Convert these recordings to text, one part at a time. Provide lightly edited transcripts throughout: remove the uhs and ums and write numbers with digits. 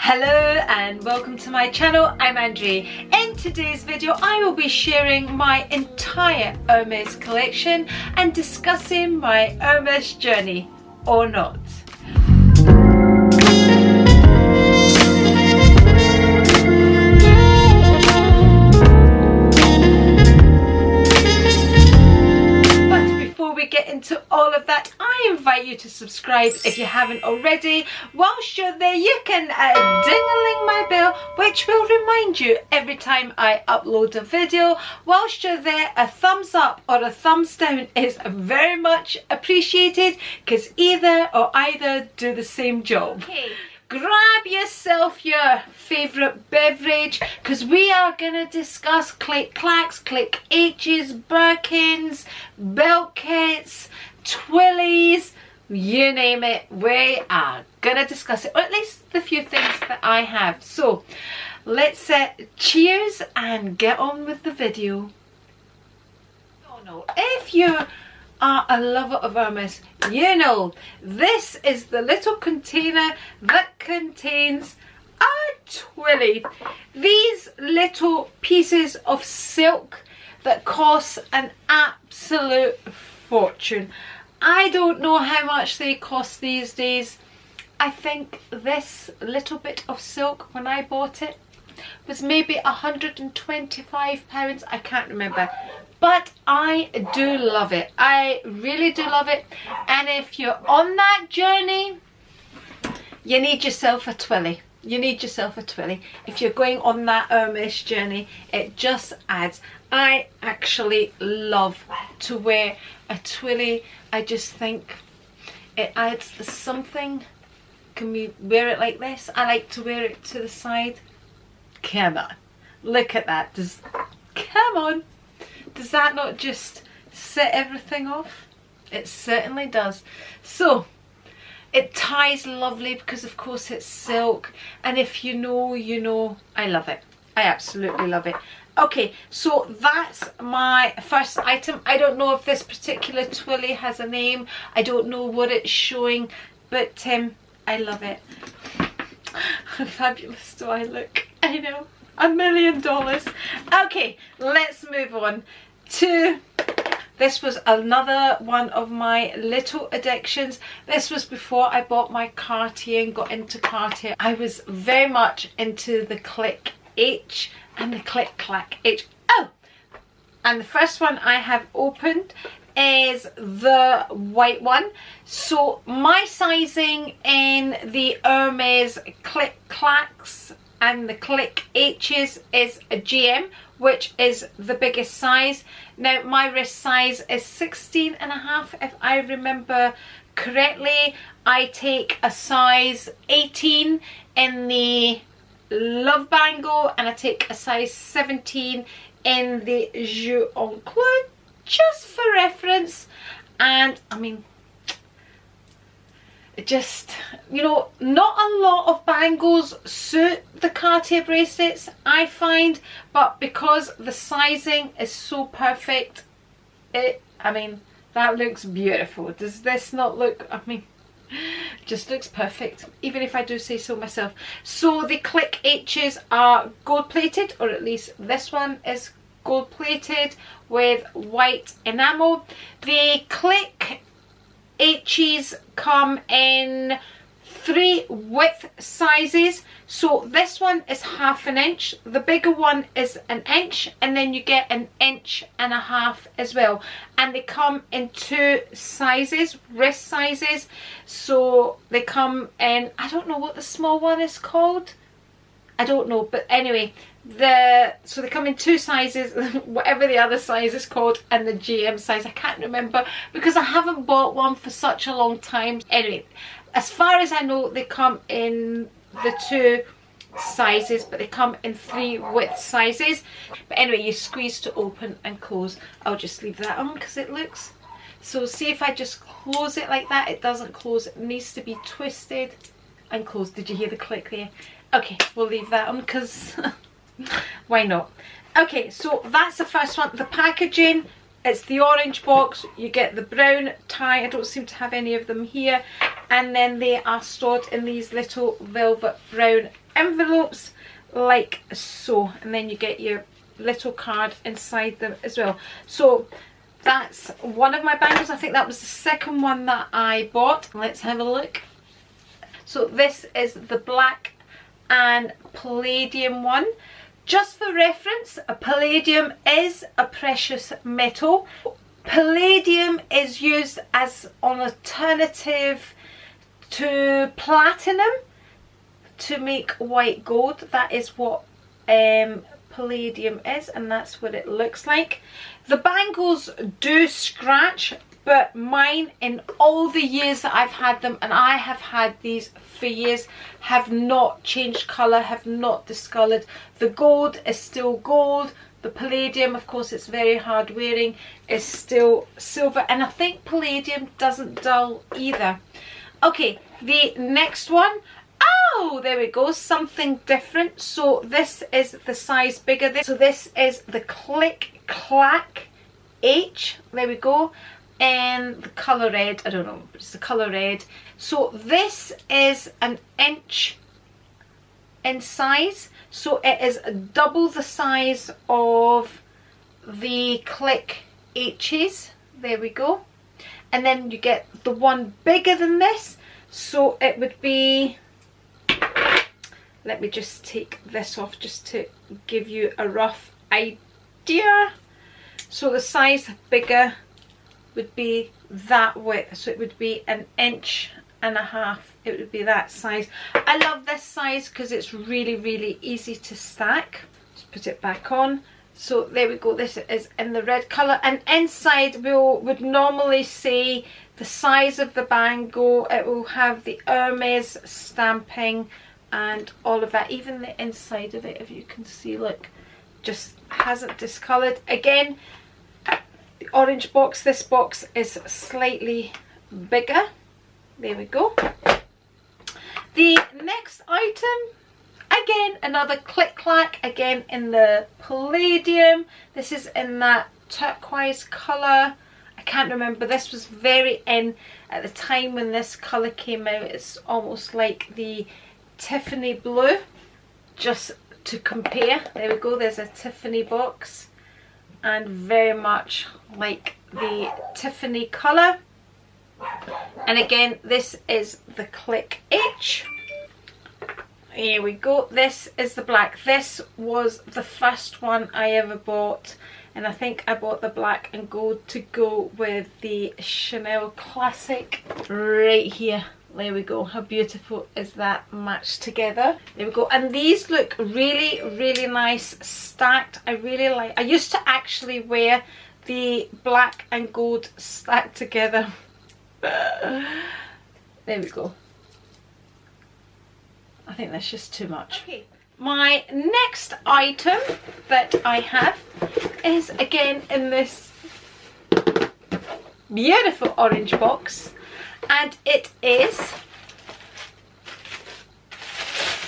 Hello and welcome to my channel. I'm Andri. In today's video I will be sharing my entire Hermes collection and discussing my Hermes journey or not. Get into all of that, I invite you to subscribe if you haven't already. Whilst you're there, you can ding-a-ling my bell, which will remind you every time I upload a video. Whilst you're there, a thumbs up or a thumbs down is very much appreciated, because either do the same job. Okay. Grab yourself your favourite beverage, because we are going to discuss Clic, Clacs, Clic H's, Birkins, belt kits, twillies, you name it. We are going to discuss it, or at least the few things that I have. So let's cheers and get on with the video. If you are a lover of Hermes, you know this is the little container that contains a twilly. These little pieces of silk that cost an absolute fortune. I don't know how much they cost these days. I think this little bit of silk, when I bought it, was maybe £125. I can't remember. But I do love it. I really do love it. And if you're on that journey, you need yourself a twilly. You need yourself a twilly. If you're going on that Hermes journey, it just adds. I actually love to wear a twilly. I just think it adds something. Can we wear it like this? I like to wear it to the side. Come on. Look at that. Come on. Does that not just set everything off? It certainly does. So it ties lovely because of course it's silk, and if you know, you know. I love it. I absolutely love it. Okay, so that's my first item. I don't know if this particular twilly has a name. I don't know what it's showing, but I love it. How fabulous do I look? I know. $1 million. Okay, let's move on to, this was another one of my little addictions. This was before I bought my Cartier and got into Cartier. I was very much into the Clic H and the Clic Clack H. Oh, and the first one I have opened is the white one. So my sizing in the Hermes Clic Clacs and the Clic H's is a GM, which is the biggest size. Now my wrist size is 16.5 if I remember correctly. I take a size 18 in the Love Bangle, and I take a size 17 in the Jeu Enclos, just for reference. And I mean, just, you know, not a lot of bangles suit the Cartier bracelets, I find, but because the sizing is so perfect, I mean, that looks beautiful. Does this not look, I mean, just looks perfect, even if I do say so myself. So the Clic H's are gold plated, or at least this one is gold plated with white enamel. The Clic H's come in 3 width sizes. So this one is 1/2 inch, the bigger one is 1 inch, and then you get 1.5 inches as well. And they come in 2 sizes, wrist sizes. So they come in, I don't know what the small one is called. I don't know, but anyway, so they come in 2 sizes, whatever the other size is called, and the GM size. I can't remember because I haven't bought one for such a long time. Anyway, as far as I know, they come in the 2 sizes, but they come in 3 width sizes. But anyway, you squeeze to open and close. I'll just leave that on because it looks. So see, if I just close it like that, it doesn't close. It needs to be twisted and closed. Did you hear the click there? Okay, we'll leave that on because why not? Okay, so that's the first one. The packaging, It's the orange box. You get the brown tie. I don't seem to have any of them here. And then they are stored in these little velvet brown envelopes like so. And then you get your little card inside them as well. So that's one of my bangles. I think that was the second one that I bought. Let's have a look. So this is the black and palladium one. Just for reference, a palladium is a precious metal. Palladium is used as an alternative to platinum to make white gold. That is what palladium is, and that's what it looks like. The bangles do scratch, but mine, in all the years that I've had them, and I have had these for years, have not changed colour, have not discoloured. The gold is still gold. The palladium, of course, it's very hard wearing, is still silver, and I think palladium doesn't dull either. Okay, the next one. Oh, there we go, something different. So this is the size bigger. So this is the Clic Clack H. There we go. And the colour red, I don't know, it's the colour red. So this is an inch in size, so it is double the size of the Clic H's. There we go. And then you get the one bigger than this, so it would be, let me just take this off just to give you a rough idea. So the size bigger would be that width, so it would be 1.5 inches. It would be that size. I love this size because it's really easy to stack. Just put it back on. So there we go, this is in the red colour, and inside we would normally say the size of the bangle. It will have the Hermes stamping and all of that. Even the inside of it, if you can see, look, just hasn't discoloured. Again, the orange box, this box is slightly bigger. There we go. The next item, again, another Clic Clack, again in the palladium. This is in that turquoise colour. I can't remember, this was very in at the time when this colour came out. It's almost like the Tiffany blue, just to compare. There we go, there's a Tiffany box, and very much like the Tiffany colour. And again, this is the Clic H. Here we go, this is the black. This was the first one I ever bought, and I think I bought the black and gold to go with the Chanel Classic right here. There we go, how beautiful is that matched together. There we go, and these look really nice stacked. I really like, I used to actually wear the black and gold stacked together. There we go. I think that's just too much. Okay, my next item that I have is again in this beautiful orange box, and it is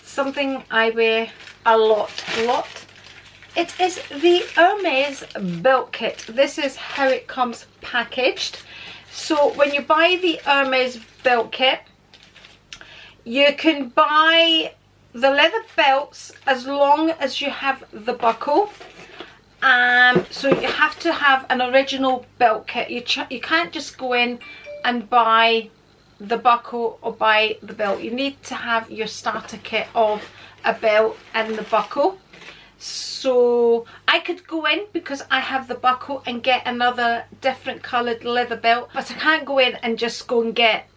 something I wear a lot. It is the Hermes belt kit. This is how it comes packaged. So when you buy the Hermes belt kit, you can buy the leather belts as long as you have the buckle. So you have to have an original belt kit. You can't just go in and buy the buckle or buy the belt. You need to have your starter kit of a belt and the buckle. So I could go in, because I have the buckle, and get another different coloured leather belt, but I can't go in and just go and get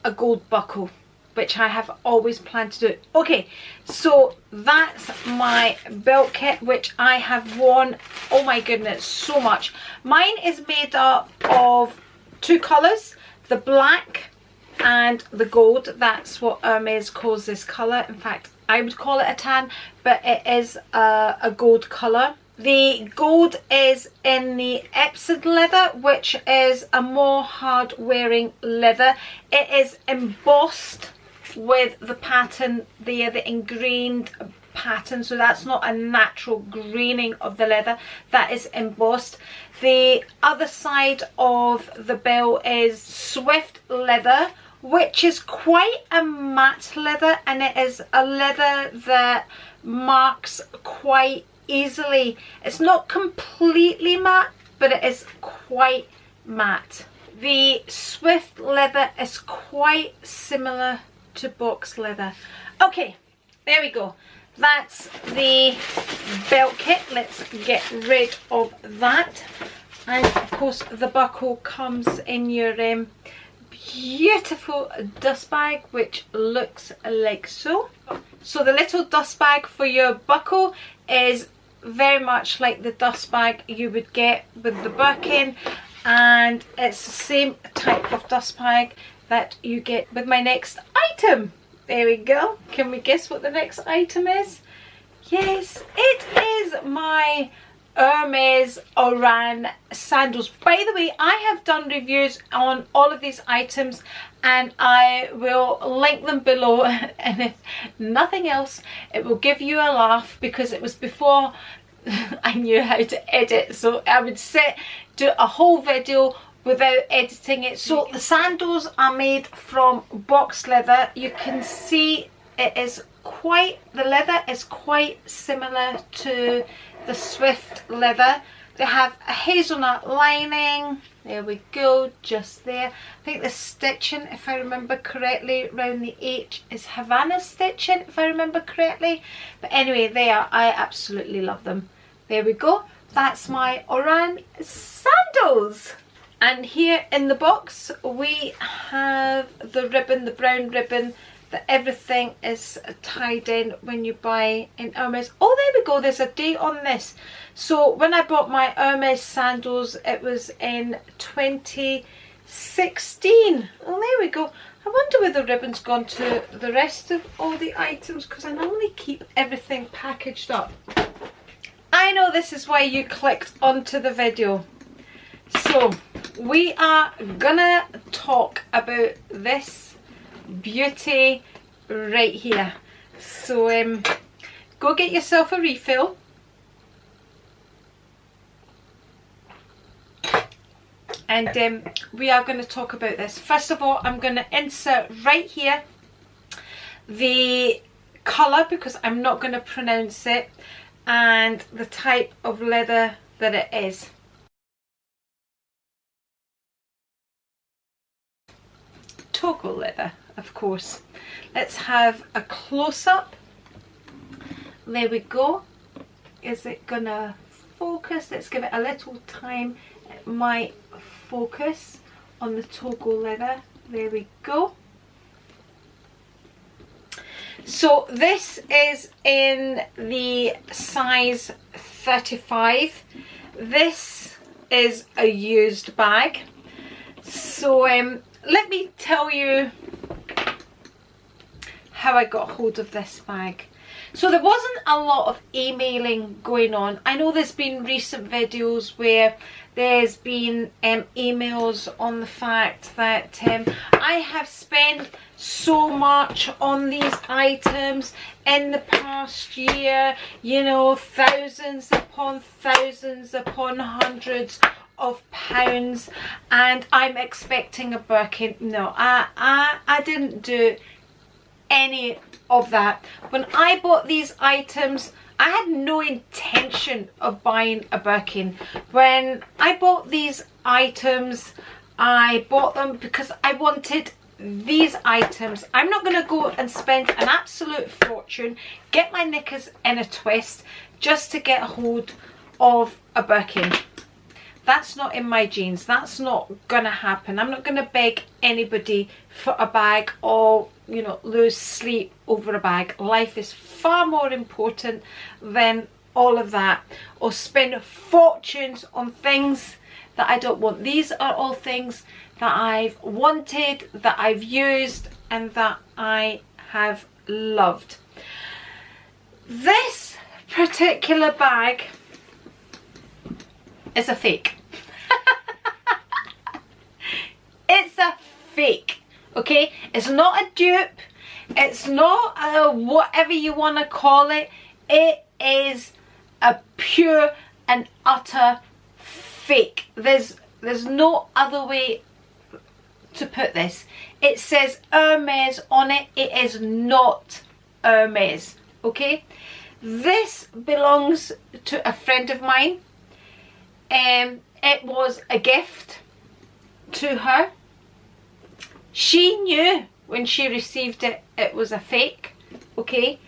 a gold buckle, which I have always planned to do. Okay, so that's my belt kit, which I have worn, oh my goodness, so much. Mine is made up of two colours, the black and the gold. That's what Hermes calls this colour. In fact, I would call it a tan, but it is a gold colour. The gold is in the Epsom leather, which is a more hard wearing leather. It is embossed with the pattern there, the ingrained pattern, so that's not a natural graining of the leather, that is embossed. The other side of the bell is Swift leather, which is quite a matte leather, and it is a leather that marks quite easily. It's not completely matte, but it is quite matte. The Swift leather is quite similar to box leather. Okay, there we go. That's the belt kit. Let's get rid of that. And of course the buckle comes in your beautiful dust bag, which looks like so. So the little dust bag for your buckle is very much like the dust bag you would get with the Birkin, and it's the same type of dust bag that you get with my next item. There we go. Can we guess what the next item is? Yes, it is my Hermes Oran sandals. By the way, I have done reviews on all of these items and I will link them below, and if nothing else it will give you a laugh, because it was before I knew how to edit, so I would do a whole video without editing it. So the sandals are made from box leather. You can see it is the leather is quite similar to the Swift leather. They have a hazelnut lining. There we go, just there. I think the stitching, if I remember correctly, around the H is Havana stitching, if I remember correctly. But anyway, I absolutely love them. There we go. That's my Oran sandals. And here in the box we have the ribbon, the brown ribbon, that everything is tied in when you buy in Hermes. Oh, there we go, there's a date on this. So when I bought my Hermes sandals, it was in 2016. Oh, there we go. I wonder where the ribbon's gone to the rest of all the items, because I normally keep everything packaged up. I know this is why you clicked onto the video. So we are gonna talk about this beauty right here. So go get yourself a refill, and we are going to talk about this. First of all, I'm going to insert right here the colour, because I'm not going to pronounce it, and the type of leather that it is. Togo leather, of course. Let's have a close-up. There we go. Is it gonna focus? Let's give it a little time. It might focus on the Togo leather. There we go. So this is in the size 35. This is a used bag. So let me tell you how I got hold of this bag. So there wasn't a lot of emailing going on. I know there's been recent videos where there's been emails on the fact that I have spent so much on these items in the past year, you know, thousands upon hundreds of pounds, and I'm expecting a Birkin. No, I didn't do any of that. When I bought these items, I had no intention of buying a Birkin. When I bought these items, I bought them because I wanted these items. I'm not going to go and spend an absolute fortune, get my knickers in a twist just to get a hold of a Birkin. That's not in my genes. That's not gonna happen. I'm not gonna beg anybody for a bag or, you know, lose sleep over a bag. Life is far more important than all of that, or spend fortunes on things that I don't want. These are all things that I've wanted, that I've used, and that I have loved. This particular bag is a fake. It's a fake, okay? It's not a dupe. It's not whatever you want to call it. It is a pure and utter fake. There's no other way to put this. It says Hermes on it. It is not Hermes, okay? This belongs to a friend of mine. It was a gift to her. She knew when she received it, it was a fake, okay?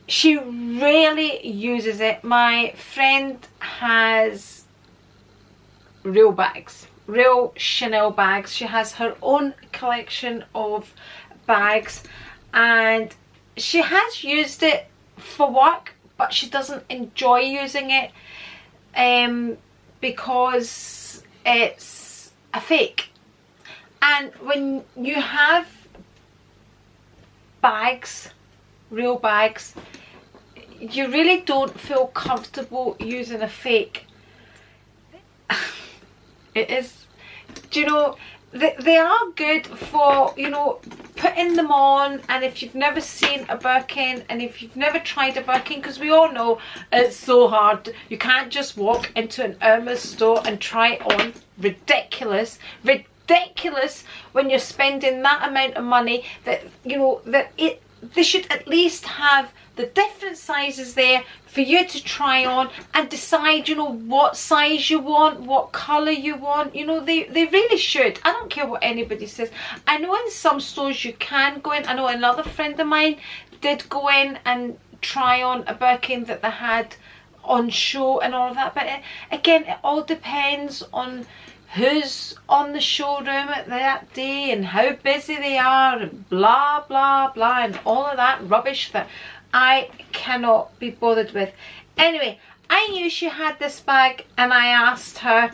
She rarely uses it. My friend has real bags, real Chanel bags. She has her own collection of bags, and she has used it for work, but she doesn't enjoy using it because it's a fake. And when you have bags, real bags, you really don't feel comfortable using a fake. It is, do you know, they are good for, you know, putting them on. And if you've never seen a Birkin, and if you've never tried a Birkin, because we all know it's so hard, you can't just walk into an Hermes store and try it on. Ridiculous when you're spending that amount of money. That, you know, that they should at least have the different sizes there for you to try on and decide, you know, what size you want, what colour you want. You know, they really should. I don't care what anybody says. I know in some stores you can go in. I know another friend of mine did go in and try on a Birkin that they had on show and all of that. But again, it all depends on who's on the showroom at that day and how busy they are and blah blah blah and all of that rubbish that I cannot be bothered with. Anyway, I knew she had this bag, and I asked her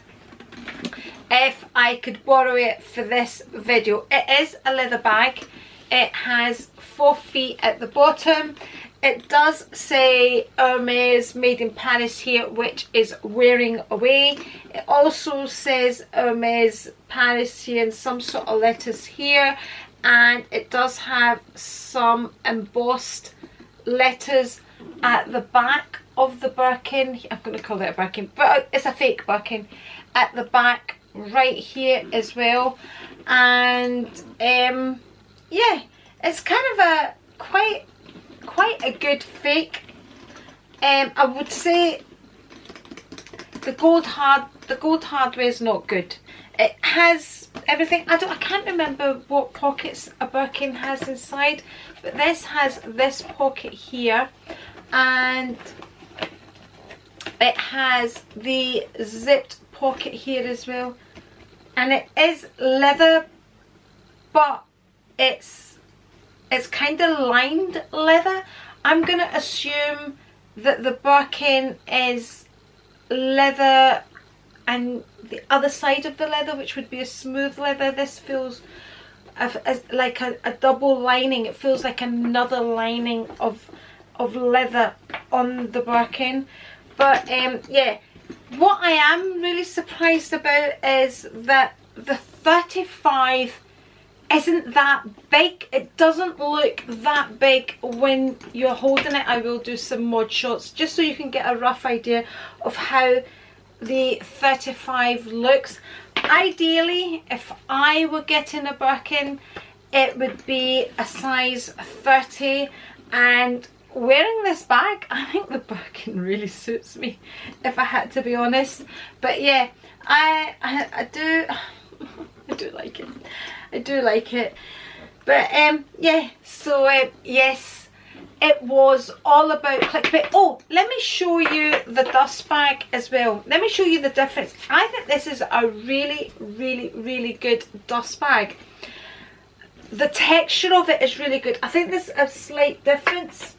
if I could borrow it for this video. It is a leather bag. It has 4 feet at the bottom. It does say Hermes made in Paris here, which is wearing away. It also says Hermes Paris here and some sort of letters here, and it does have some embossed letters at the back of the Birkin. I'm going to call it a Birkin, but it's a fake Birkin at the back right here as well. And yeah, it's kind of a quite a good fake. I would say the gold hardware is not good. It has everything. I can't remember what pockets a Birkin has inside, but this has this pocket here, and it has the zipped pocket here as well. And it is leather, but it's kind of lined leather. I'm gonna assume that the Birkin is leather and the other side of the leather, which would be a smooth leather. This feels as like a double lining. It feels like another lining of leather on the Birkin. But yeah, what I am really surprised about is that the 35 isn't that big. It doesn't look that big when you're holding it. I will do some mod shots just so you can get a rough idea of how the 35 looks. Ideally, if I were getting a Birkin, it would be a size 30, and wearing this bag, I think the Birkin really suits me, if I had to be honest. But yeah, I do like it. I do like it. But yeah, so yes, it was all about clickbait. Oh, let me show you the dust bag as well. Let me show you the difference. I think this is a really good dust bag. The texture of it is really good. I think there's a slight difference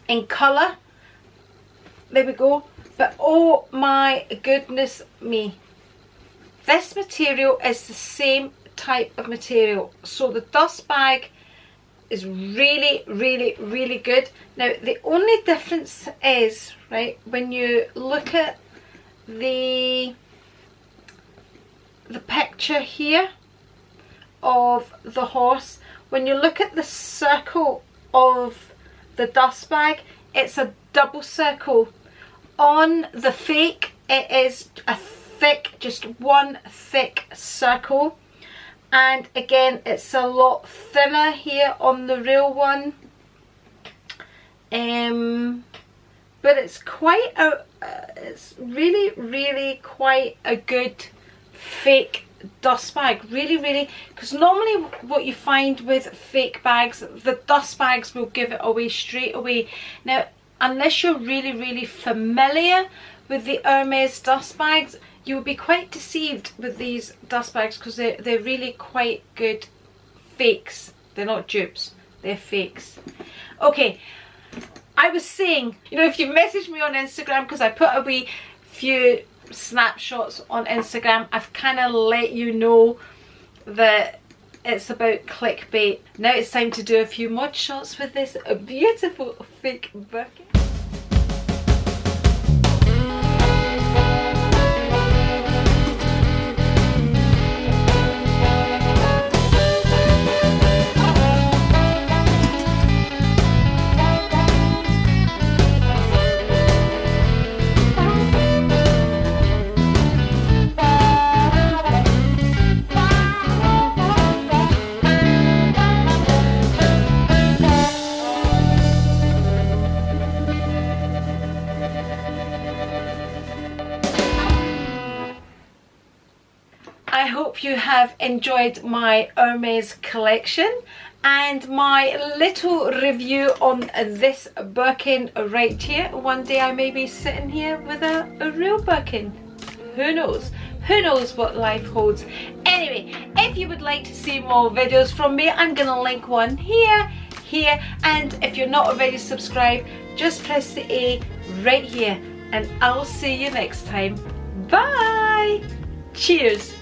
in colour. There we go. But oh my goodness me, this material is the same type of material. So the dust bag is really good. Now the only difference is, right, when you look at the picture here of the horse, when you look at the circle of the dust bag, it's a double circle. On the fake, it is a thick, just one thick circle. And again, it's a lot thinner here on the real one. But it's quite a, it's really quite a good fake dust bag. Really, because normally what you find with fake bags, the dust bags will give it away straight away. Now, unless you're really familiar with the Hermes dust bags, you will be quite deceived with these dust bags, because they're really quite good fakes. They're not dupes, they're fakes. Okay, I was saying, you know, if you message me on Instagram, because I put a wee few snapshots on Instagram, I've kind of let you know that it's about clickbait. Now it's time to do a few mod shots with this beautiful fake Birkin. I hope you have enjoyed my Hermes collection and my little review on this Birkin right here. One day I may be sitting here with a real Birkin. Who knows? Who knows what life holds? Anyway, if you would like to see more videos from me, I'm going to link one here, and if you're not already subscribed, just press the A right here, and I'll see you next time. Bye! Cheers!